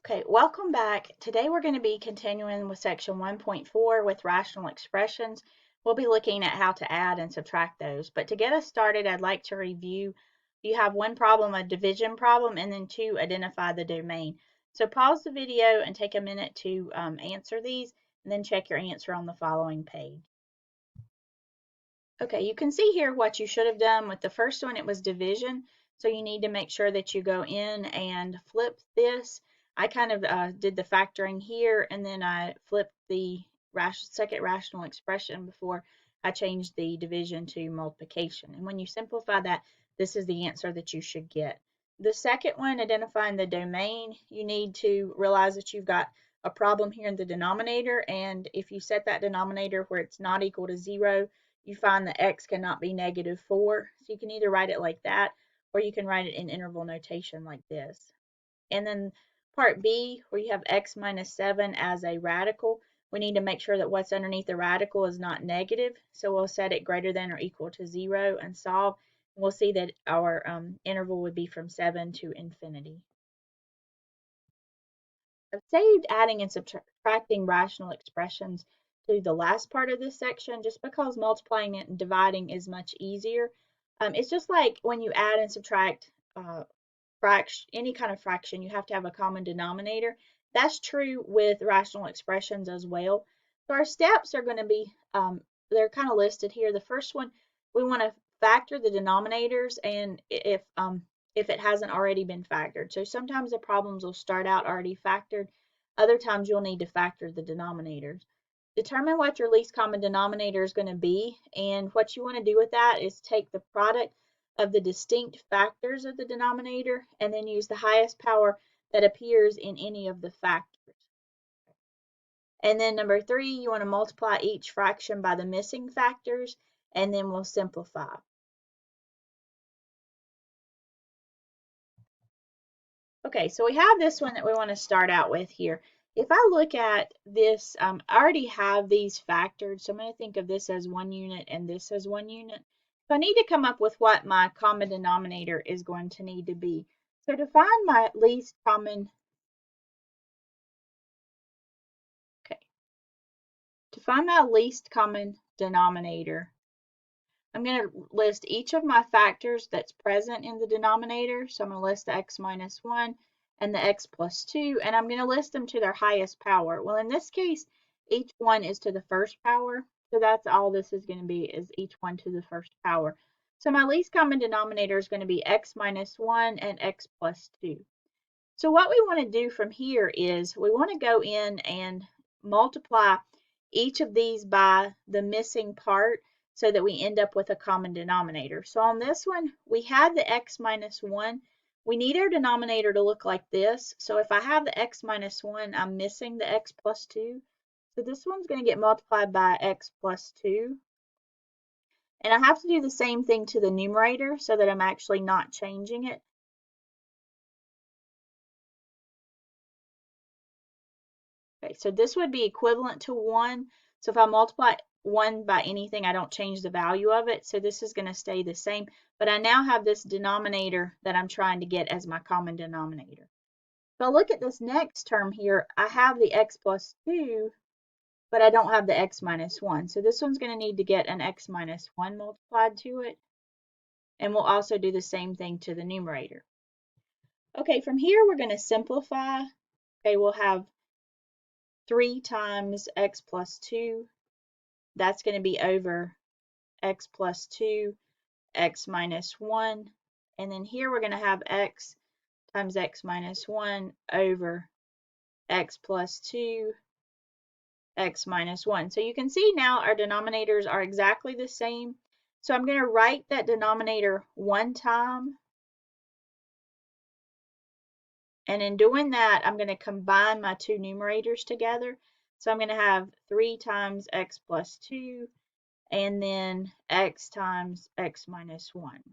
Okay, welcome back. Today we're going to be continuing with section 1.4 with rational expressions. We'll be looking at how to add and subtract those. But to get us started, I'd like to review. You have one problem, a division problem, and then two, identify the domain. So pause the video and take a minute to answer these, and then check your answer on the following page. Okay, you can see here what you should have done with the first one. It was division. So you need to make sure that you go in and flip this. I kind of did the factoring here, and then I flipped the second rational expression before I changed the division to multiplication. And when you simplify that, this is the answer that you should get. The second one, identifying the domain, you need to realize that you've got a problem here in the denominator, and if you set that denominator where it's not equal to 0, you find that x cannot be -4. So you can either write it like that, or you can write it in interval notation like this. And then part B, where you have x minus 7 as a radical, we need to make sure that what's underneath the radical is not negative. So we'll set it greater than or equal to 0 and solve. We'll see that our interval would be from 7 to infinity. I've saved adding and subtracting rational expressions to the last part of this section just because multiplying and dividing is much easier. It's just like when you add and subtract any kind of fraction, you have to have a common denominator. That's true with rational expressions as well. So our steps are going to be, they're kind of listed here. The first one, we want to factor the denominators, and if it hasn't already been factored. So sometimes the problems will start out already factored. Other times you'll need to factor the denominators. Determine what your least common denominator is going to be, and what you want to do with that is take the product of the distinct factors of the denominator and then use the highest power that appears in any of the factors. And then number 3, you want to multiply each fraction by the missing factors, and then we'll simplify. Okay, so we have this one that we want to start out with here. If I look at this, I already have these factored, so I'm going to think of this as 1 unit and this as 1 unit. So I need to come up with what my common denominator is going to need to be. So to find my least common, okay, to find my least common denominator, I'm going to list each of my factors that's present in the denominator. So I'm going to list the x minus 1 and the x plus 2, and I'm going to list them to their highest power. Well, in this case, each one is to the first power. So that's all this is going to be, is each one to the first power. So my least common denominator is going to be x minus 1 and x plus 2. So what we want to do from here is we want to go in and multiply each of these by the missing part so that we end up with a common denominator. So on this one, we had the x minus 1. We need our denominator to look like this. So if I have the x minus 1, I'm missing the x plus 2. So this one's going to get multiplied by x plus 2. And I have to do the same thing to the numerator so that I'm actually not changing it. Okay, so this would be equivalent to 1. So if I multiply 1 by anything, I don't change the value of it. So this is going to stay the same. But I now have this denominator that I'm trying to get as my common denominator. If I look at this next term here, I have the x plus 2, but I don't have the x minus 1. So this one's going to need to get an x minus 1 multiplied to it. And we'll also do the same thing to the numerator. Okay, from here we're going to simplify. Okay, we'll have 3 times x plus 2. That's going to be over x plus 2, x minus 1. And then here we're going to have x times x minus 1 over x plus 2, x minus 1. So you can see now our denominators are exactly the same. So I'm going to write that denominator one time. And in doing that, I'm going to combine my two numerators together. So I'm going to have 3 times x plus 2 and then x times x minus 1.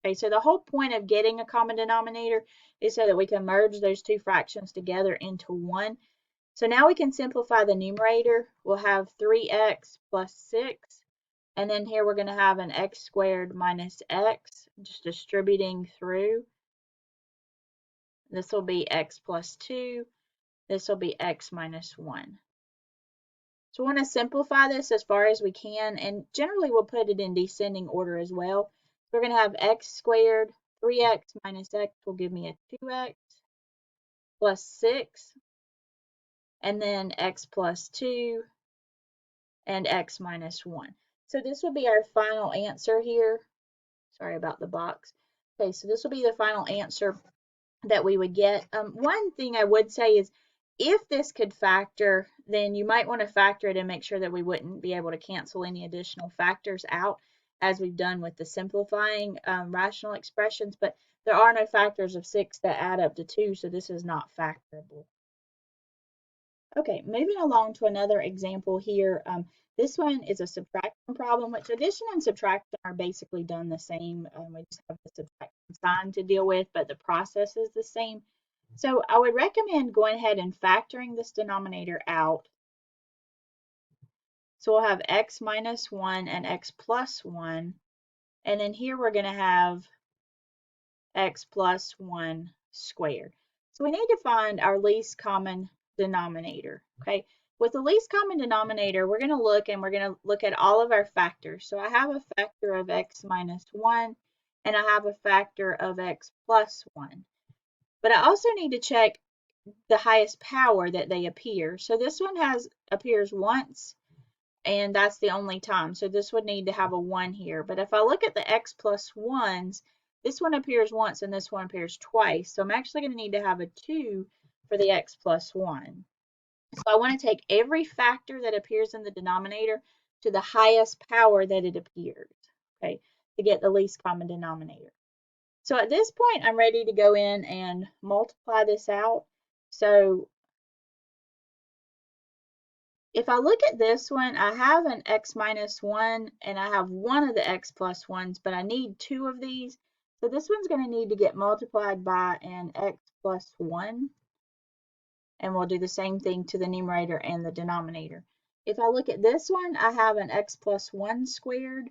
Okay, so the whole point of getting a common denominator is so that we can merge those two fractions together into one. So now we can simplify the numerator. We'll have 3x plus 6. And then here we're going to have an x squared minus x, just distributing through. This will be x plus 2. This will be x minus 1. So we want to simplify this as far as we can, and generally we'll put it in descending order as well. So we're going to have x squared, 3x minus x will give me a 2x plus 6, and then x plus 2 and x minus 1. So this will be our final answer here. Sorry about the box. Okay, so this will be the final answer that we would get. One thing I would say is if this could factor, then you might want to factor it and make sure that we wouldn't be able to cancel any additional factors out as we've done with the simplifying rational expressions, but there are no factors of 6 that add up to 2, so this is not factorable. Okay, moving along to another example here. This one is a subtraction problem, which addition and subtraction are basically done the same. We just have the subtraction sign to deal with, but the process is the same. So I would recommend going ahead and factoring this denominator out. So we'll have x minus 1 and x plus 1. And then here we're going to have x plus 1 squared. So we need to find our least common denominator. Okay, with the least common denominator, we're going to look at all of our factors. So I have a factor of x minus 1, and I have a factor of x plus 1. But I also need to check the highest power that they appear. So this one appears once, and that's the only time. So this would need to have a 1 here. But if I look at the x plus 1s, this one appears once and this one appears twice. So I'm actually going to need to have a 2 for the x plus 1. So I want to take every factor that appears in the denominator to the highest power that it appears, okay, to get the least common denominator. So at this point, I'm ready to go in and multiply this out. So if I look at this one, I have an x minus 1 and I have one of the x plus 1s, but I need 2 of these. So this one's going to need to get multiplied by an x plus 1. And we'll do the same thing to the numerator and the denominator. If I look at this one, I have an x plus 1 squared.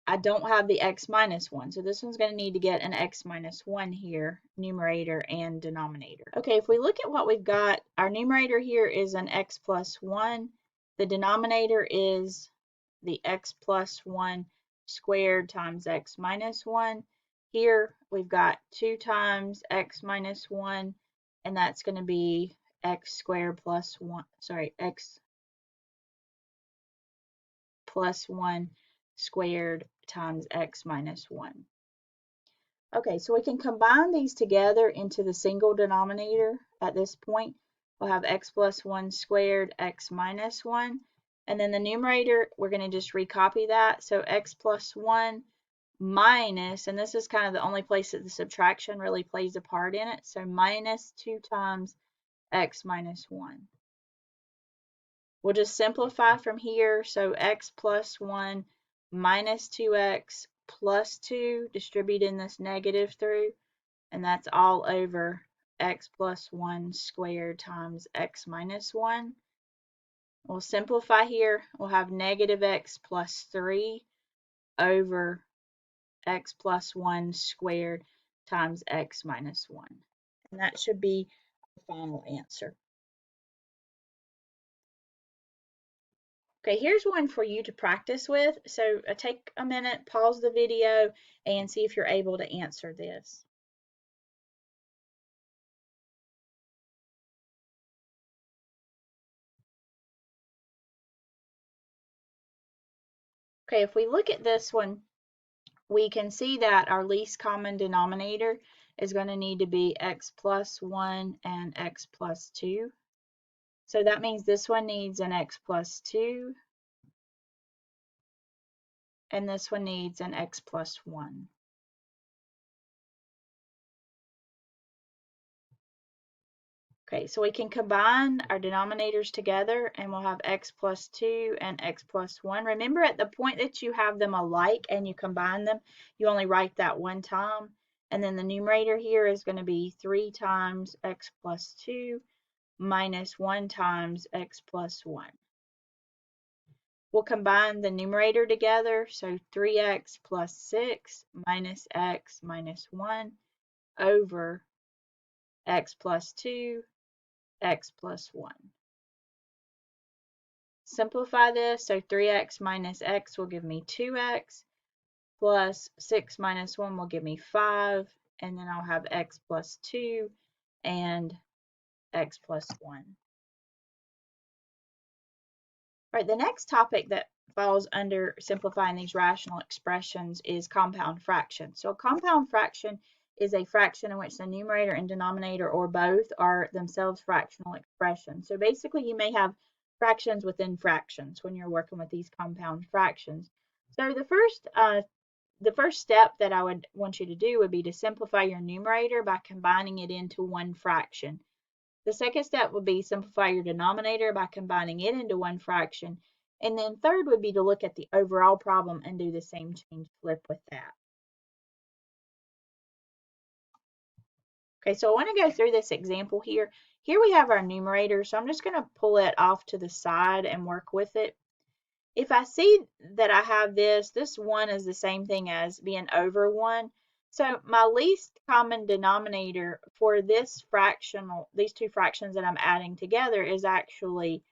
I don't have the x minus 1, so this one's going to need to get an x minus 1 here, numerator and denominator. Okay, if we look at what we've got, our numerator here is an x plus 1. The denominator is the x plus 1 squared times x minus 1. Here we've got 2 times x minus 1, and that's going to be x squared plus 1, sorry, x plus 1 squared times x minus 1. Okay, so we can combine these together into the single denominator at this point. We'll have x plus 1 squared, x minus 1. And then the numerator, we're going to just recopy that. So x plus 1 minus, and this is kind of the only place that the subtraction really plays a part in it, so minus 2 times x minus 1. We'll just simplify from here, so x plus 1 minus 2x plus 2, distributing this negative through, and that's all over x plus 1 squared times x minus 1. We'll simplify here, we'll have negative x plus 3 over x plus 1 squared times x minus 1. And that should be the final answer. Okay, here's one for you to practice with. So take a minute, pause the video, and see if you're able to answer this. Okay, if we look at this one, we can see that our least common denominator is going to need to be x plus 1 and x plus 2. So that means this one needs an x plus 2, and this one needs an x plus 1. Okay, so we can combine our denominators together and we'll have x plus 2 and x plus 1. Remember, at the point that you have them alike and you combine them, you only write that one time. And then the numerator here is going to be 3 times x plus 2 minus 1 times x plus 1. We'll combine the numerator together, so 3x plus 6 minus x minus 1 over x plus 2, x plus 1. Simplify this, so 3x minus x will give me 2x, plus 6 minus 1 will give me 5, and then I'll have x plus 2 and x plus 1. All right, the next topic that falls under simplifying these rational expressions is compound fraction. So a compound fraction is a fraction in which the numerator and denominator or both are themselves fractional expressions. So basically you may have fractions within fractions when you're working with these compound fractions. So the first step that I would want you to do would be to simplify your numerator by combining it into one fraction. The second step would be simplify your denominator by combining it into one fraction. And then third would be to look at the overall problem and do the same change flip with that. Okay, so I want to go through this example here. Here we have our numerator, so I'm just going to pull it off to the side and work with it. If I see that I have this 1 is the same thing as being over 1. So my least common denominator for these two fractions that I'm adding together is actually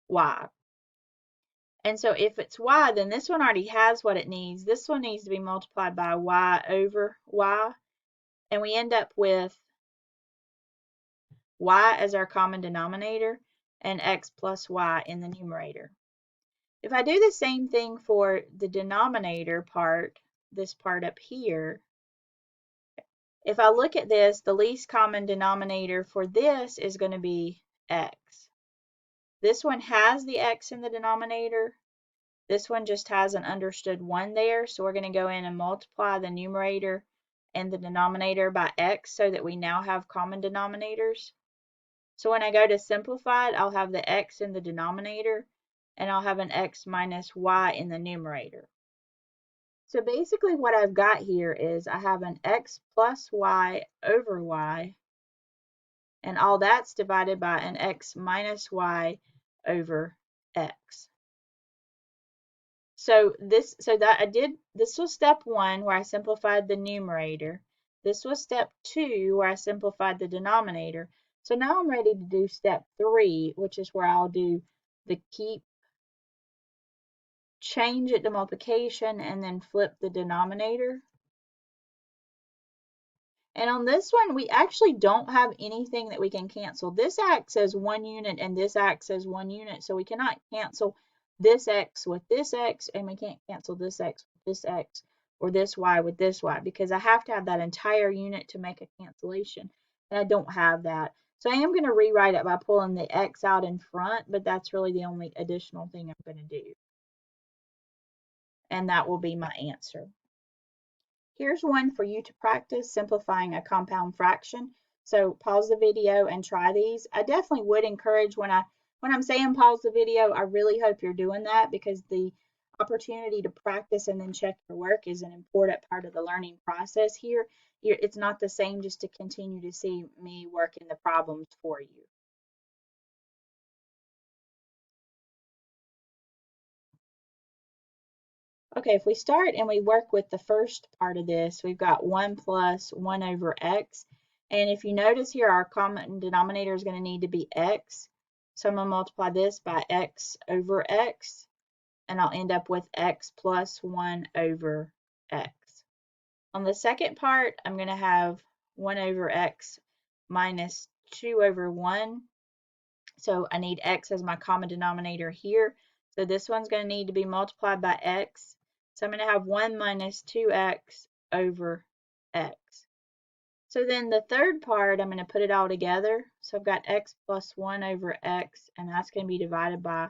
y. And so if it's y, then this one already has what it needs. This one needs to be multiplied by y over y. And we end up with y as our common denominator and x plus y in the numerator. If I do the same thing for the denominator part, this part up here, if I look at this, the least common denominator for this is going to be x. This one has the x in the denominator. This one just has an understood 1 there, so we're going to go in and multiply the numerator and the denominator by x so that we now have common denominators. So when I go to simplify it, I'll have the x in the denominator, and I'll have an x minus y in the numerator. So basically what I've got here is I have an x plus y over y, and all that's divided by an x minus y over x. So this was step 1 where I simplified the numerator. This was step 2 where I simplified the denominator. So now I'm ready to do step 3, which is where I'll do the keep, change it to multiplication, and then flip the denominator. And on this one, we actually don't have anything that we can cancel. This acts as 1 unit and this acts as 1 unit, so we cannot cancel this x with this x, and we can't cancel this x with this x or this y with this y, because I have to have that entire unit to make a cancellation, and I don't have that. So I am going to rewrite it by pulling the x out in front, but that's really the only additional thing I'm going to do. And that will be my answer. Here's one for you to practice simplifying a compound fraction. So pause the video and try these. I definitely would encourage when I'm saying pause the video, I really hope you're doing that, because the opportunity to practice and then check your work is an important part of the learning process here. It's not the same just to continue to see me working the problems for you. Okay, if we start and we work with the first part of this, we've got 1 plus 1 over x. And if you notice here, our common denominator is going to need to be x. So I'm going to multiply this by x over x, and I'll end up with x plus 1 over x. On the second part, I'm going to have 1 over x minus 2 over 1. So I need x as my common denominator here. So this one's going to need to be multiplied by x. So I'm going to have 1 minus 2x over x. So then the third part, I'm going to put it all together. So I've got x plus 1 over x, and that's going to be divided by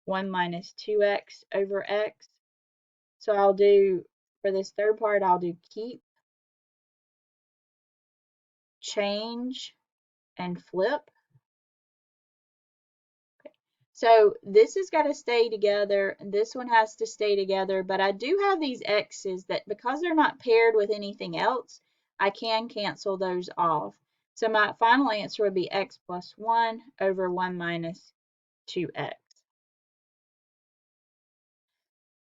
1 minus 2x over x. So I'll do, for this third part, I'll do keep, change, and flip. So this has got to stay together, and this one has to stay together, but I do have these x's that, because they're not paired with anything else, I can cancel those off. So my final answer would be x plus 1 over 1 minus 2x.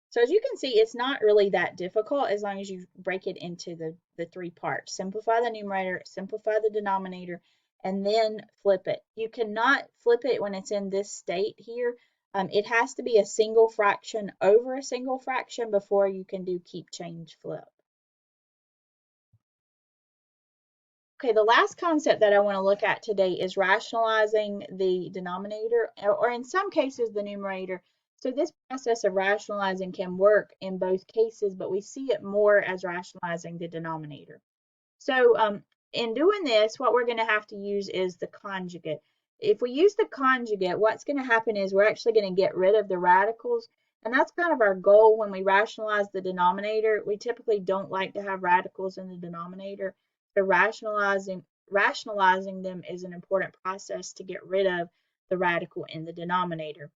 So as you can see, it's not really that difficult as long as you break it into the 3 parts. Simplify the numerator, simplify the denominator, and then flip it. You cannot flip it when it's in this state here. It has to be a single fraction over a single fraction before you can do keep, change, flip. Okay, the last concept that I want to look at today is rationalizing the denominator, or in some cases the numerator. So this process of rationalizing can work in both cases, but we see it more as rationalizing the denominator. So in doing this, what we're going to have to use is the conjugate. If we use the conjugate, what's going to happen is we're actually going to get rid of the radicals, and that's kind of our goal when we rationalize the denominator. We typically don't like to have radicals in the denominator. So rationalizing them is an important process to get rid of the radical in the denominator.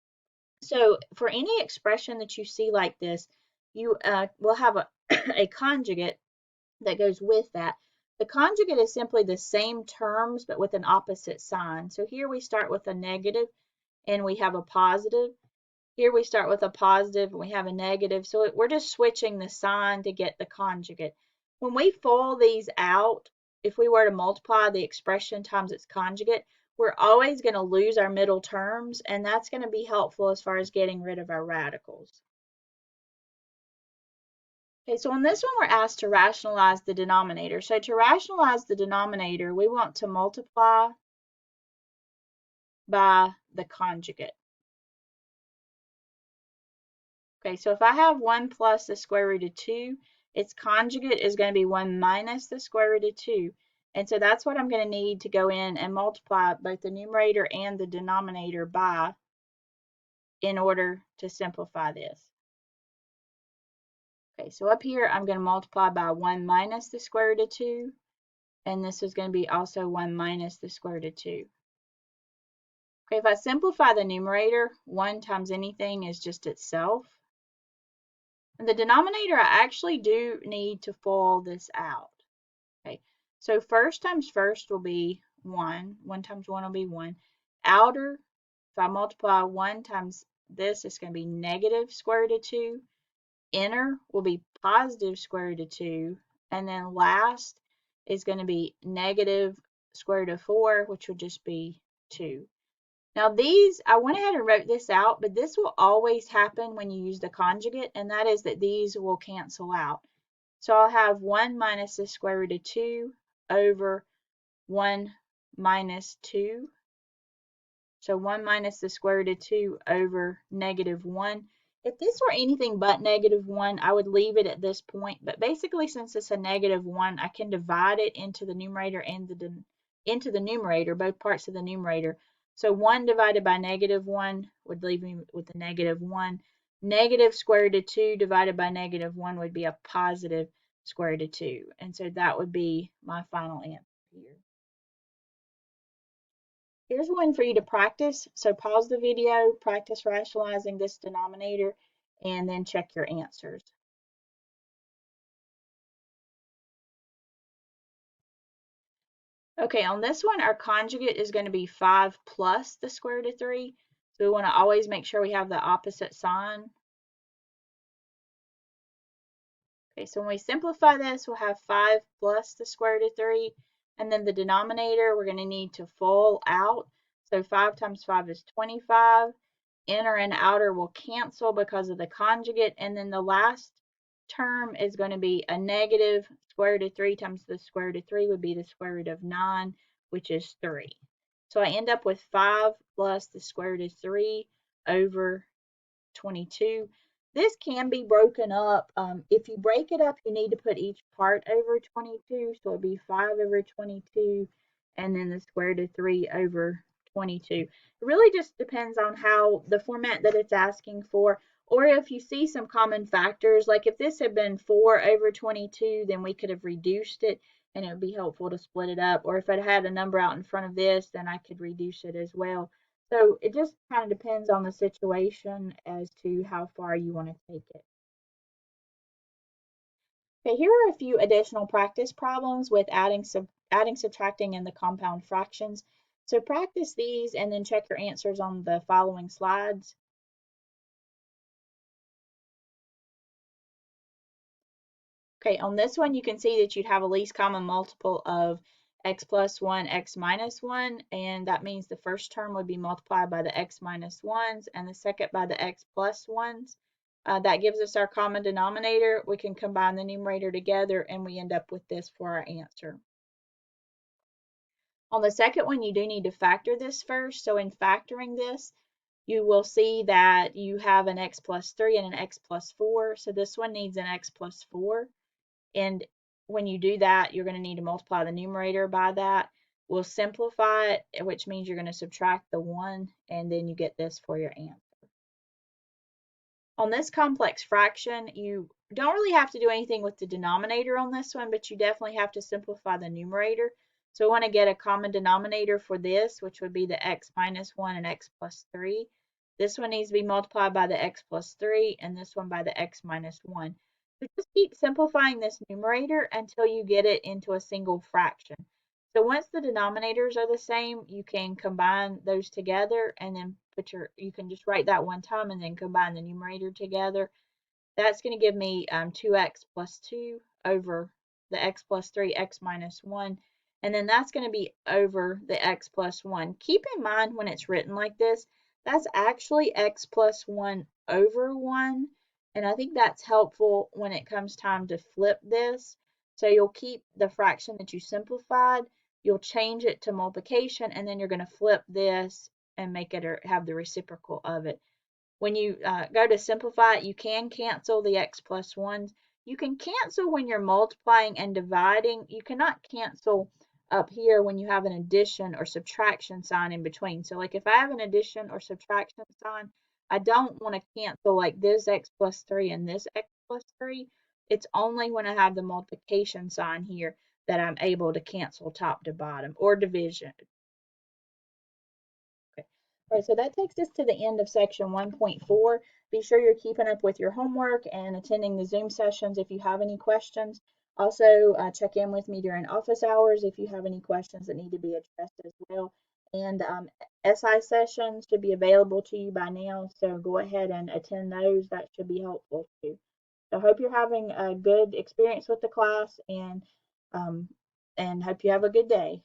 So for any expression that you see like this, you will have a conjugate that goes with that. The conjugate is simply the same terms but with an opposite sign. So here we start with a negative and we have a positive. Here we start with a positive and we have a negative. So we're just switching the sign to get the conjugate. When we FOIL these out, if we were to multiply the expression times its conjugate, we're always going to lose our middle terms, and that's going to be helpful as far as getting rid of our radicals. Okay, so on this one, we're asked to rationalize the denominator. So to rationalize the denominator, we want to multiply by the conjugate. Okay, so if I have 1 plus the square root of 2, its conjugate is going to be 1 minus the square root of 2. And so that's what I'm going to need to go in and multiply both the numerator and the denominator by in order to simplify this. Okay, so up here, I'm going to multiply by 1 minus the square root of 2. And this is going to be also 1 minus the square root of 2. Okay, if I simplify the numerator, 1 times anything is just itself. And the denominator, I actually do need to FOIL this out. Okay, so first times first will be 1. 1 times 1 will be 1. Outer, if I multiply 1 times this, it's going to be negative square root of 2. Inner will be positive square root of 2. And then last is going to be negative square root of 4, which would just be 2. Now these, I went ahead and wrote this out, but this will always happen when you use the conjugate, and that is that these will cancel out. So I'll have 1 minus the square root of 2 over 1 minus 2. So 1 minus the square root of 2 over negative 1. If this were anything but negative 1, I would leave it at this point. But basically, since it's a negative 1, I can divide it into the numerator and into the numerator, both parts of the numerator. So 1 divided by negative 1 would leave me with a negative 1. Negative square root of 2 divided by negative 1 would be a positive square root of 2. And so that would be my final answer here. Here's one for you to practice. So pause the video, practice rationalizing this denominator, and then check your answers. Okay, on this one, our conjugate is going to be 5 plus the square root of 3. So we want to always make sure we have the opposite sign. Okay, so when we simplify this, we'll have 5 plus the square root of 3. And then the denominator, we're going to need to FOIL out. So 5 times 5 is 25. Inner and outer will cancel because of the conjugate. And then the last term is going to be a negative square root of 3 times the square root of 3 would be the square root of 9, which is 3. So I end up with 5 plus the square root of 3 over 22. This can be broken up. If you break it up, you need to put each part over 22. So it'd be 5 over 22 and then the square root of 3 over 22. It really just depends on how the format that it's asking for, or if you see some common factors, like if this had been 4 over 22, then we could have reduced it and it would be helpful to split it up. Or if it had a number out in front of this, then I could reduce it as well. So it just kind of depends on the situation as to how far you want to take it. Okay, here are a few additional practice problems with adding, subtracting, and the compound fractions. So practice these and then check your answers on the following slides. Okay, on this one you can see that you'd have a least common multiple of x plus 1, x minus 1, and that means the first term would be multiplied by the x minus 1s and the second by the x plus 1s. That gives us our common denominator. We can combine the numerator together and we end up with this for our answer. On the second one, you do need to factor this first. So in factoring this, you will see that you have an x plus 3 and an x plus 4. So this one needs an x plus 4. And when you do that, you're going to need to multiply the numerator by that. We'll simplify it, which means you're going to subtract the 1, and then you get this for your answer. On this complex fraction, you don't really have to do anything with the denominator on this one, but you definitely have to simplify the numerator. So we want to get a common denominator for this, which would be the x minus 1 and x plus 3. This one needs to be multiplied by the x plus 3, and this one by the x minus 1. So just keep simplifying this numerator until you get it into a single fraction. So once the denominators are the same, you can combine those together and then you can just write that one time and then combine the numerator together. That's going to give me 2x plus 2 over the x plus 3, x minus 1. And then that's going to be over the x plus 1. Keep in mind when it's written like this, that's actually x plus 1 over 1. And I think that's helpful when it comes time to flip this. So you'll keep the fraction that you simplified, you'll change it to multiplication, and then you're going to flip this and make it or have the reciprocal of it. When you go to simplify it, you can cancel the x plus 1s. You can cancel when you're multiplying and dividing. You cannot cancel up here when you have an addition or subtraction sign in between. So like if I have an addition or subtraction sign, I don't want to cancel like this x plus 3 and this x plus 3. It's only when I have the multiplication sign here that I'm able to cancel top to bottom, or division. Okay. All right, so that takes us to the end of section 1.4. Be sure you're keeping up with your homework and attending the Zoom sessions if you have any questions. Also, check in with me during office hours if you have any questions that need to be addressed as well. And SI sessions should be available to you by now, so go ahead and attend those. That should be helpful too. So I hope you're having a good experience with the class, and hope you have a good day.